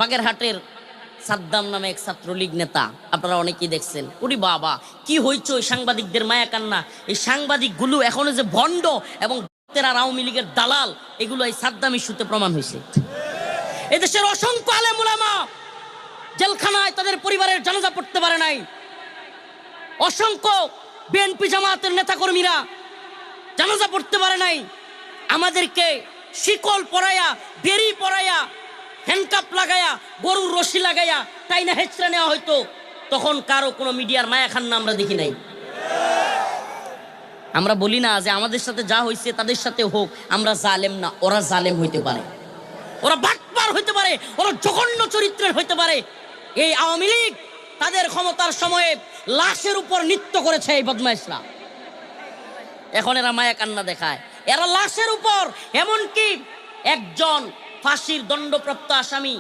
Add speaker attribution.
Speaker 1: বাগেরহাটের সাদ্দাম নামে এক ছাত্রলীগ নেতা, আপনারা অনেকেই দেখছেন। ওরে বাবা, কি হয়েছে ওই সাংবাদিকদের মায়া কান্না। এই সাংবাদিকগুলো এখনো যে ভণ্ড এবং আওয়ামী লীগের দালাল, এগুলো এই সাদ্দাম ইস্যুতে প্রমাণ হয়েছে। এদেশের অসংখ্য আলেম উলামা জেলখানায় তাদের পরিবারের জানাজা পড়তে পারে নাই। অসংখ্য বিএনপি জামাতের নেতাকর্মীরা জানাজা পড়তে পারে নাই। আমাদেরকে শিকল পরাইয়া, বেরি পরাইয়া, হ্যান্ডকাপ লাগাইয়া, গরুর রশি লাগাইয়া তাই না হেঁচড়ে নেওয়া হয়তো, তখন কারো কোনো মিডিয়ার মায়া খান্না আমরা দেখি নাই। আমরা বলি না যে আমাদের সাথে যা হয়েছে তাদের সাথে হোক, আমরা জালেম না, ওরা জালেম হইতে পারে, ওরা বাটপার হইতে পারে, ওরা জঘন্য চরিত্রের হইতে পারে। এই আওয়ামী লীগ তাদের ক্ষমতার সময়ে লাশের উপর নৃত্য করেছে এই বদমাইশরা। এখন এরা মায়া কান্না দেখায়, এরা লাশের উপর, এমনকি একজন ফাঁসির দণ্ডপ্রাপ্ত আসামি